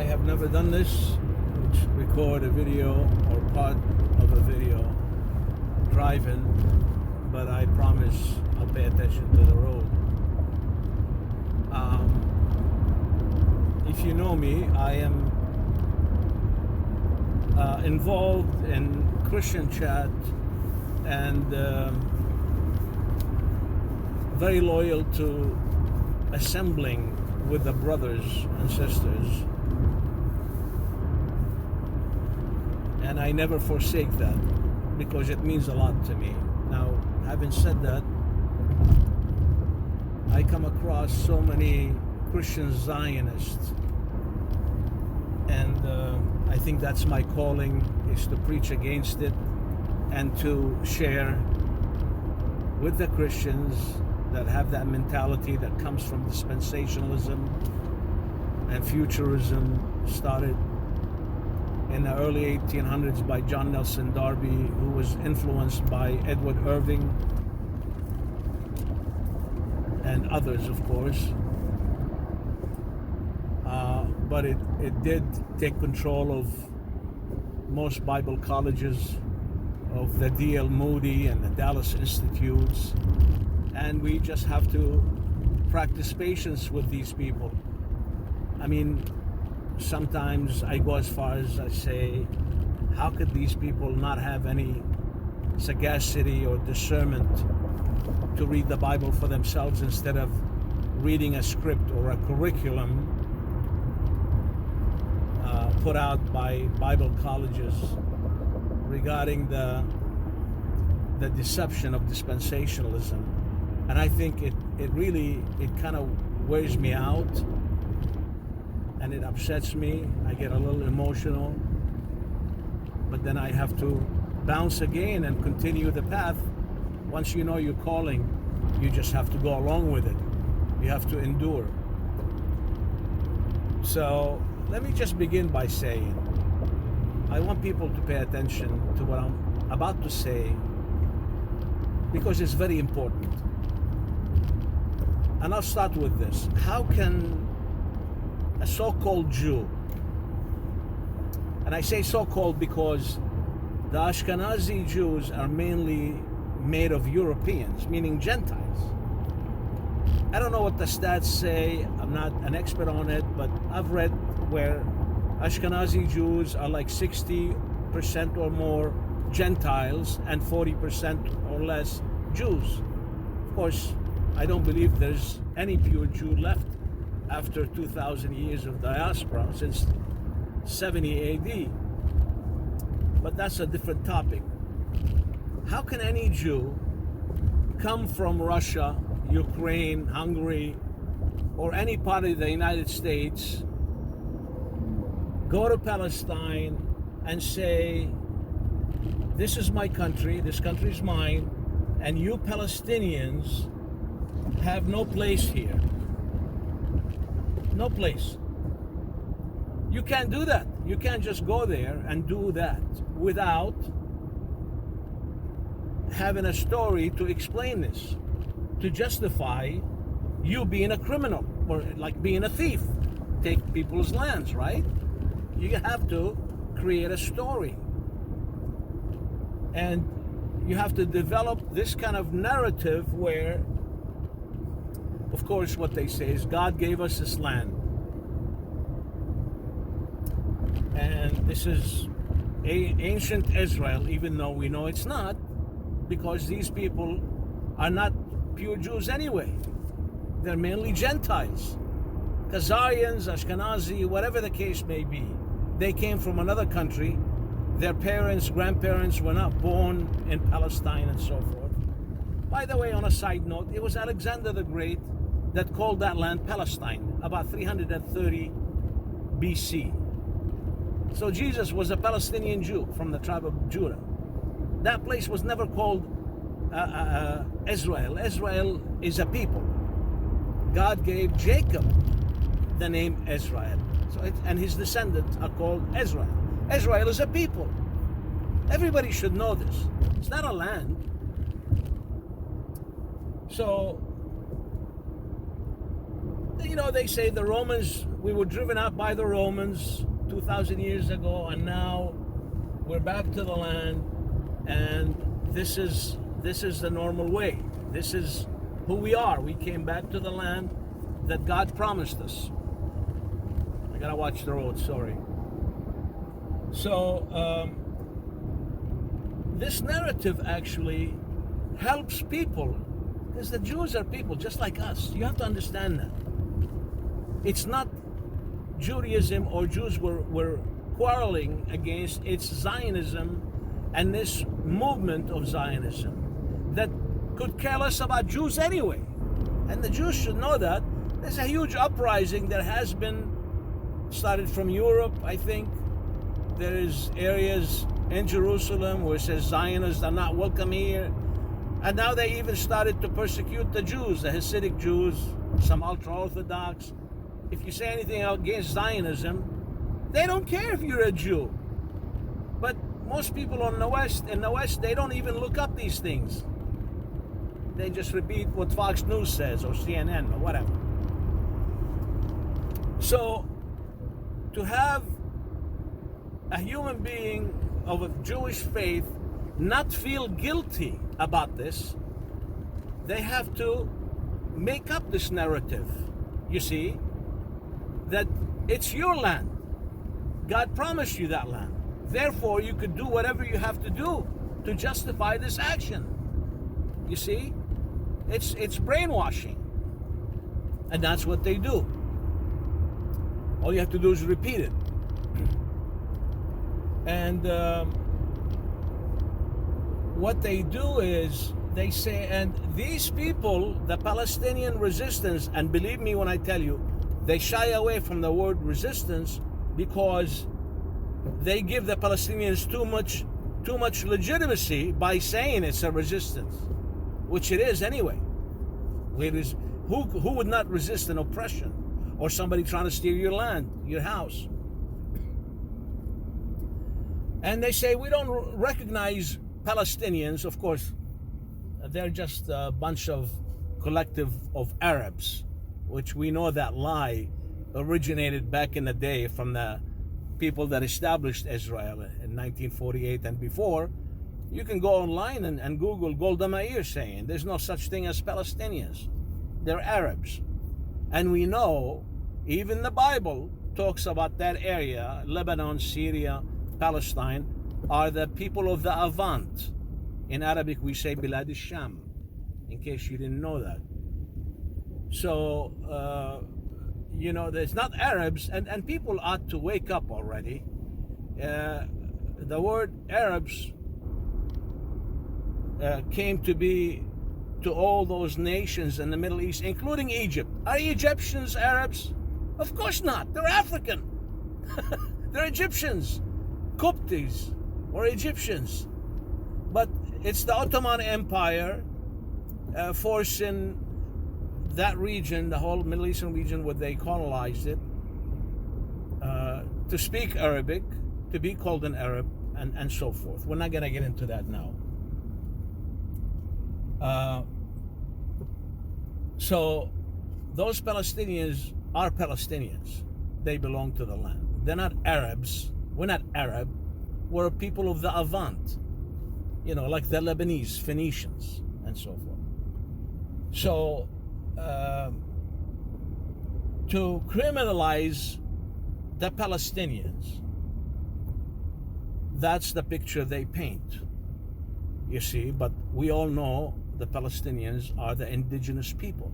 I have never done this, which record a video or part of a video driving, but I promise I'll pay attention to the road. If you know me, I am involved in Christian chat and very loyal to assembling with the brothers and sisters, and I never forsake that because it means a lot to me. Now, having said that, I come across so many Christian Zionists, and I think that's my calling, is to preach against it and to share with the Christians that have that mentality that comes from dispensationalism and futurism, started in the early 1800s by John Nelson Darby, who was influenced by Edward Irving and others, of course. But it did take control of most Bible colleges, of the D.L. Moody and the Dallas Institutes, and we just have to practice patience with these people. I mean, sometimes I go as far as I say, how could these people not have any sagacity or discernment to read the Bible for themselves instead of reading a script or a curriculum put out by Bible colleges regarding the deception of dispensationalism. And I think it kind of wears me out, and it upsets me. I get a little emotional, but then I have to bounce again and continue the path. Once you know your calling, you just have to go along with it. You have to endure. So let me just begin by saying, I want people to pay attention to what I'm about to say, because it's very important. And I'll start with this. How can a so-called Jew, and I say so-called because the Ashkenazi Jews are mainly made of Europeans, meaning Gentiles. I don't know what the stats say, I'm not an expert on it, but I've read where Ashkenazi Jews are like 60% or more Gentiles and 40% or less Jews. Of course, I don't believe there's any pure Jew left after 2,000 years of diaspora, since 70 AD. But that's a different topic. How can any Jew come from Russia, Ukraine, Hungary, or any part of the United States, go to Palestine and say, this is my country, this country is mine, and you Palestinians have no place here? No place. You can't do that. You can't just go there and do that without having a story to explain this, to justify you being a criminal, or like being a thief, take people's lands, right? You have to create a story. And you have to develop this kind of narrative where, of course, what they say is God gave us this land. And this is ancient Israel, even though we know it's not, because these people are not pure Jews anyway. They're mainly Gentiles. Khazarians, Ashkenazi, whatever the case may be. They came from another country. Their parents, grandparents were not born in Palestine and so forth. By the way, on a side note, it was Alexander the Great that called that land Palestine, about 330 BC. So Jesus was a Palestinian Jew from the tribe of Judah. That place was never called Israel. Israel is a people. God gave Jacob the name Israel. And his descendants are called Israel. Israel is a people. Everybody should know this. It's not a land. So You know, they say the Romans, we were driven out by the Romans 2,000 years ago, and now we're back to the land, and this is the normal way. This is who we are. We came back to the land that God promised us. I gotta watch the road, sorry. So this narrative actually helps people, because the Jews are people just like us. You have to understand that. It's not Judaism or Jews were quarreling against, it's Zionism and this movement of Zionism that could care less about Jews anyway. And the Jews should know that. There's a huge uprising that has been started from Europe, I think. There is areas in Jerusalem where it says Zionists are not welcome here. And now they even started to persecute the Jews, the Hasidic Jews, some ultra-Orthodox. If you say anything against Zionism, they don't care if you're a Jew. But most people in the West, they don't even look up these things. They just repeat what Fox News says or CNN or whatever. So, to have a human being of a Jewish faith not feel guilty about this, they have to make up this narrative, you see, that it's your land. God promised you that land. Therefore, you could do whatever you have to do to justify this action. You see, it's brainwashing. And that's what they do. All you have to do is repeat it. And what they do is they say, and these people, the Palestinian resistance, and believe me when I tell you, they shy away from the word resistance because they give the Palestinians too much legitimacy by saying it's a resistance, which it is anyway. Who would not resist an oppression or somebody trying to steal your land, your house? And they say we don't recognize Palestinians. Of course, they're just a bunch of collective of Arabs, which we know that lie originated back in the day from the people that established Israel in 1948 and before. You can go online and Google Golda Meir saying there's no such thing as Palestinians. They're Arabs. And we know even the Bible talks about that area, Lebanon, Syria, Palestine, are the people of the Avant. In Arabic we say Bilad al-Sham, in case you didn't know that. So, you know, there's not Arabs, and people ought to wake up already. The word Arabs came to be to all those nations in the Middle East, including Egypt. Are Egyptians Arabs? Of course not. They're African. They're Egyptians. Copts or Egyptians. But it's the Ottoman Empire forcing that region, the whole Middle Eastern region, where they colonized it, to speak Arabic, to be called an Arab, and so forth. We're not going to get into that now. So those Palestinians are Palestinians. They belong to the land. They're not Arabs. We're not Arab. We're people of the Avant. You know, like the Lebanese, Phoenicians, and so forth. So, to criminalize the Palestinians, that's the picture they paint, you see. But we all know the Palestinians are the indigenous people.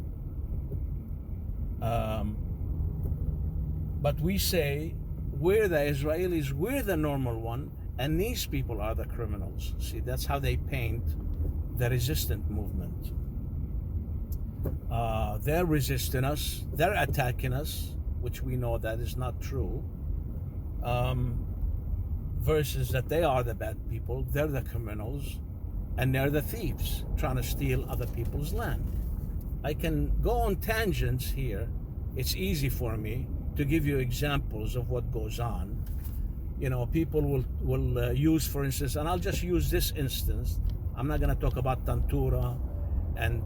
But we say we're the Israelis, we're the normal one, and these people are the criminals. See, that's how they paint the resistant movement. They're resisting us, they're attacking us, which we know that is not true. Versus that they are the bad people, they're the criminals, and they're the thieves trying to steal other people's land. I can go on tangents here. It's easy for me to give you examples of what goes on. You know, people will use, for instance, and I'll just use this instance. I'm not going to talk about Tantura and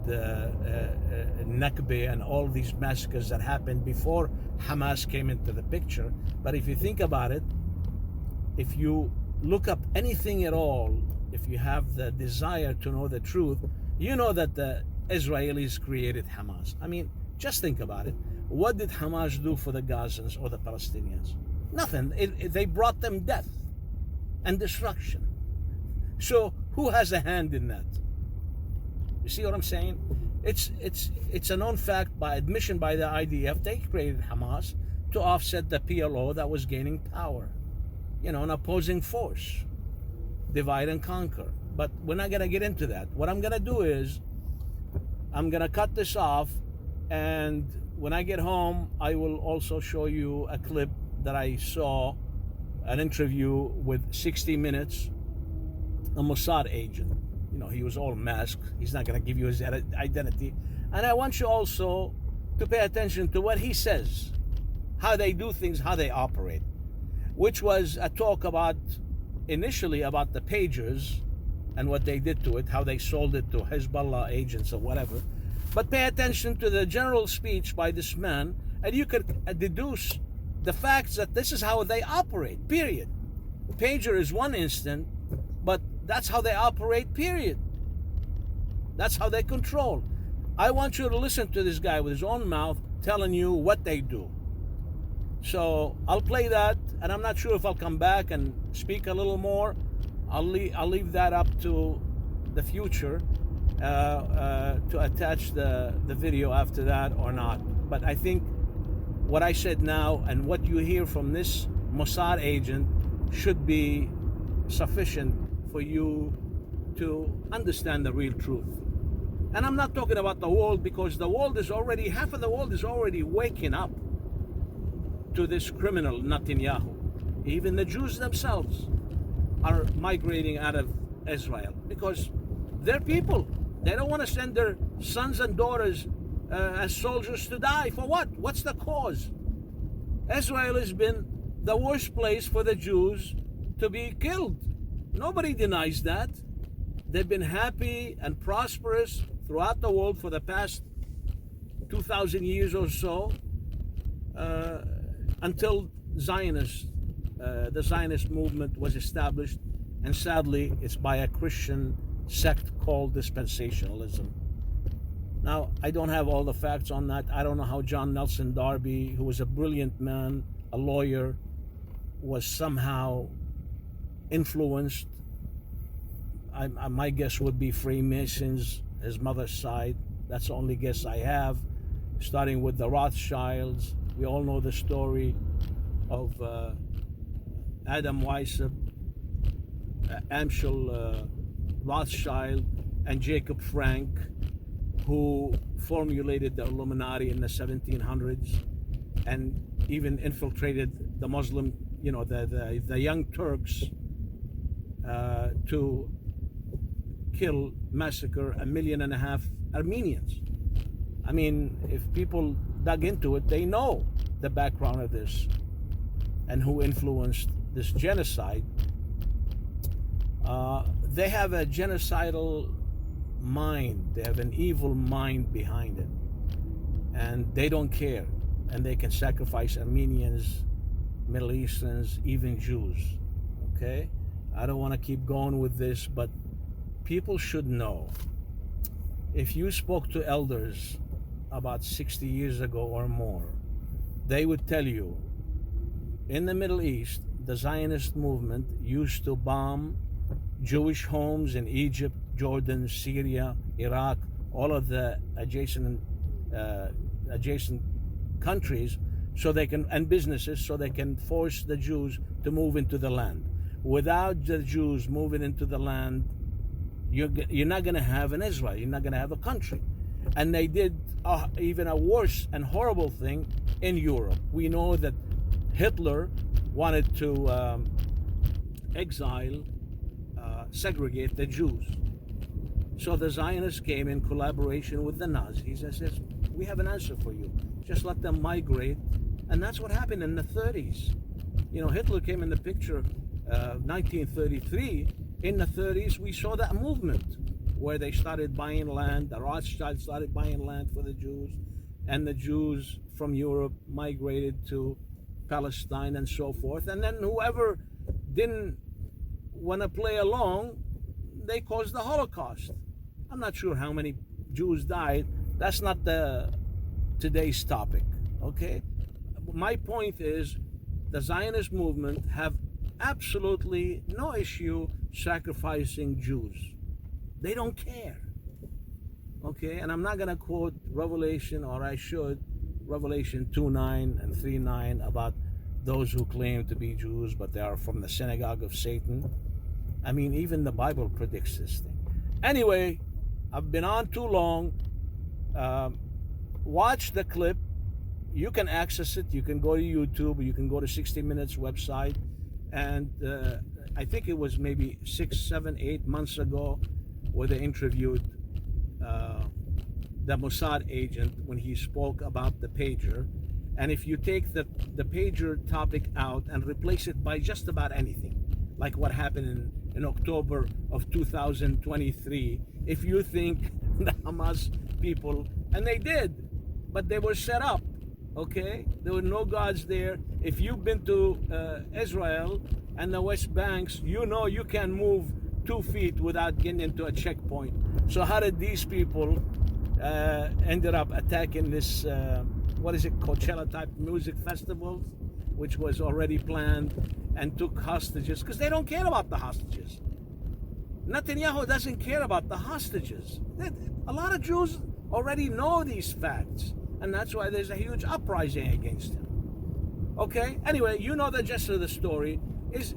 Nakba and all these massacres that happened before Hamas came into the picture. But if you think about it, if you look up anything at all, if you have the desire to know the truth, you know that the Israelis created Hamas. I mean, just think about it. What did Hamas do for the Gazans or the Palestinians? Nothing. They brought them death and destruction. So who has a hand in that? You see what I'm saying? It's a known fact, by admission by the IDF, they created Hamas to offset the PLO that was gaining power. You know, an opposing force. Divide and conquer. But we're not going to get into that. What I'm going to do is, I'm going to cut this off, and when I get home, I will also show you a clip that I saw, an interview with 60 Minutes, a Mossad agent. You know, he was all masked. He's not going to give you his identity. And I want you also to pay attention to what he says, how they do things, how they operate, which was a talk about, initially, about the pagers and what they did to it, how they sold it to Hezbollah agents or whatever. But pay attention to the general speech by this man, and you could deduce the facts that this is how they operate, period. Pager is one instant, but that's how they operate, period. That's how they control. I want you to listen to this guy with his own mouth telling you what they do. So I'll play that, and I'm not sure if I'll come back and speak a little more. I'll leave that up to the future to attach the video after that or not. But I think what I said now and what you hear from this Mossad agent should be sufficient for you to understand the real truth. And I'm not talking about the world, because the world is already, half of the world is already waking up to this criminal Netanyahu. Even the Jews themselves are migrating out of Israel because they're people. They don't want to send their sons and daughters as soldiers to die. For what? What's the cause? Israel has been the worst place for the Jews to be killed. Nobody denies that. They've been happy and prosperous throughout the world for the past 2,000 years or so, until the Zionist movement was established, and sadly it's by a Christian sect called dispensationalism. Now, I don't have all the facts on that. I don't know how John Nelson Darby, who was a brilliant man, a lawyer, was somehow influenced. My guess would be Freemasons, his mother's side. That's the only guess I have, starting with the Rothschilds. We all know the story of Adam Weishaupt, Amschel Rothschild, and Jacob Frank, who formulated the Illuminati in the 1700s and even infiltrated the Muslim, the Young Turks to massacre 1.5 million Armenians. I mean, if people dug into it, they know the background of this and who influenced this genocide. They have a genocidal mind. They have an evil mind behind it, and they don't care, and they can sacrifice Armenians, Middle Easterns, even Jews. Okay, I don't want to keep going with this, but people should know. If you spoke to elders about 60 years ago or more, they would tell you in the Middle East, the Zionist movement used to bomb Jewish homes in Egypt, Jordan, Syria, Iraq, all of the adjacent countries, so they can, and businesses, so they can force the Jews to move into the land. Without the Jews moving into the land, you're not going to have an Israel. You're not going to have a country. And they did even a worse and horrible thing in Europe. We know that Hitler wanted to segregate the Jews. So the Zionists came in collaboration with the Nazis and says, we have an answer for you. Just let them migrate. And that's what happened in the 30s. Hitler came in the picture 1933. In the 30s, we saw that movement where they started buying land. The Rothschilds started buying land for the Jews, and the Jews from Europe migrated to Palestine and so forth. And then whoever didn't want to play along, they caused the Holocaust. I'm not sure how many Jews died. That's not the today's topic. Okay, my point is the Zionist movement have absolutely no issue sacrificing Jews. They don't care. Okay, and I'm not going to quote Revelation, or I should, Revelation 2:9 and 3:9 about those who claim to be Jews, but they are from the synagogue of Satan. I mean, even the Bible predicts this thing. Anyway, I've been on too long. Watch the clip. You can access it. You can go to YouTube, or you can go to 60 Minutes website. And I think it was maybe 6, 7, 8 months ago where they interviewed the Mossad agent when he spoke about the pager. And if you take the pager topic out and replace it by just about anything, like what happened in October of 2023, if you think the Hamas people, and they did, but they were set up, okay? There were no gods there. If you've been to Israel and the West Banks, you know you can move 2 feet without getting into a checkpoint. So how did these people ended up attacking this, what is it, Coachella type music festival, which was already planned, and took hostages? Because they don't care about the hostages. Netanyahu doesn't care about the hostages. A lot of Jews already know these facts, and that's why there's a huge uprising against him. Okay? Anyway, you know the gist of the story is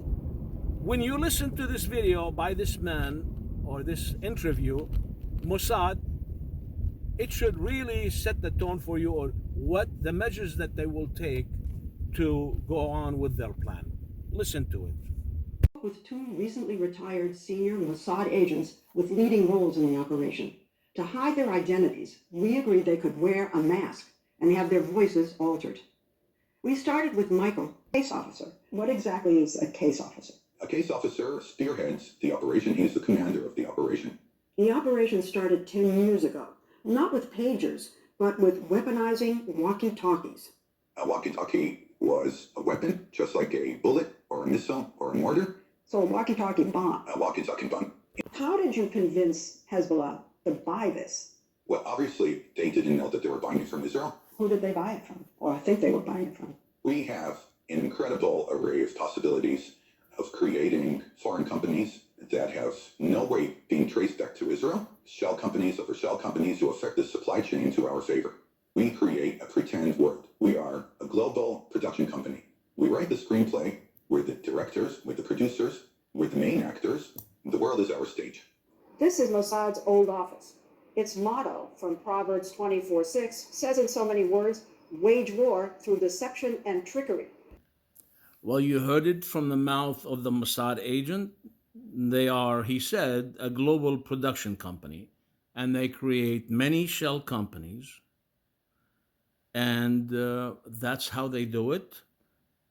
when you listen to this video by this man, or this interview, Mossad, it should really set the tone for you, or what the measures that they will take to go on with their plan. Listen to it. With 2 recently retired senior Mossad agents with leading roles in the operation. To hide their identities, we agreed they could wear a mask and have their voices altered. We started with Michael, case officer. What exactly is a case officer? A case officer spearheads the operation. He's the commander of the operation. The operation started 10 years ago, not with pagers, but with weaponizing walkie-talkies. A walkie-talkie was a weapon, just like a bullet or a missile or a mortar. So a walkie-talkie bomb. A walkie-talkie bomb. How did you convince Hezbollah to buy this? Well, obviously, they didn't know that they were buying it from Israel. Who did they buy it from? Or I think they were buying it from. We have an incredible array of possibilities of creating foreign companies that have no way being traced back to Israel, shell companies over shell companies who affect the supply chain to our favor. We create a pretend world. We are a global production company. We write the screenplay. We're the directors, we're the producers, we're the main actors. The world is our stage. This is Mossad's old office. Its motto from Proverbs 24:6 says in so many words, wage war through deception and trickery. Well, you heard it from the mouth of the Mossad agent. They are, he said, a global production company, and they create many shell companies, and that's how they do it.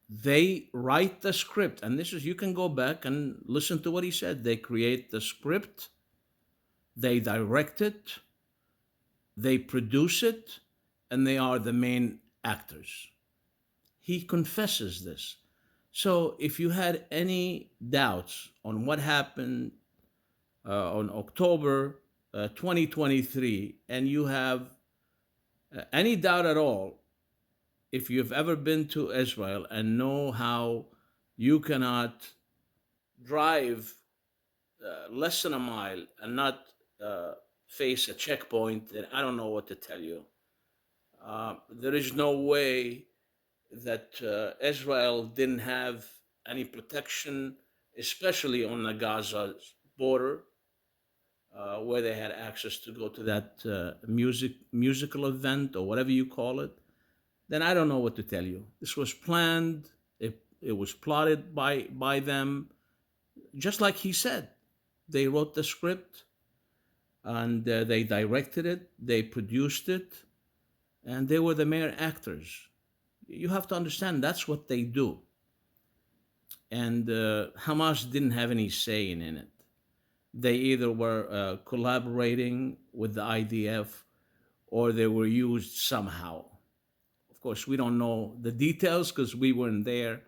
They write the script, and this is, you can go back and listen to what he said. They create the script, they direct it, they produce it, and they are the main actors. He confesses this. So if you had any doubts on what happened on October 2023, and you have any doubt at all, if you've ever been to Israel and know how you cannot drive less than a mile and not face a checkpoint, then I don't know what to tell you. There is no way that Israel didn't have any protection, especially on the Gaza border, where they had access to go to that musical event or whatever you call it. Then I don't know what to tell you. This was planned. It was plotted by them. Just like he said, they wrote the script, and they directed it, they produced it, and they were the main actors. You have to understand that's what they do. And Hamas didn't have any say in it. they either were collaborating with the IDF or they were used somehow. Of course, we don't know the details because we weren't there,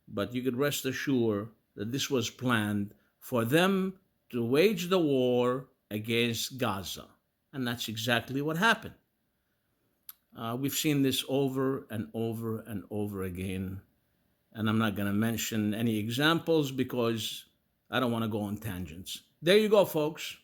but you could rest assured that this was planned for them to wage the war against Gaza. And that's exactly what happened. We've seen this over and over and over again. And I'm not going to mention any examples because I don't want to go on tangents. There you go, folks.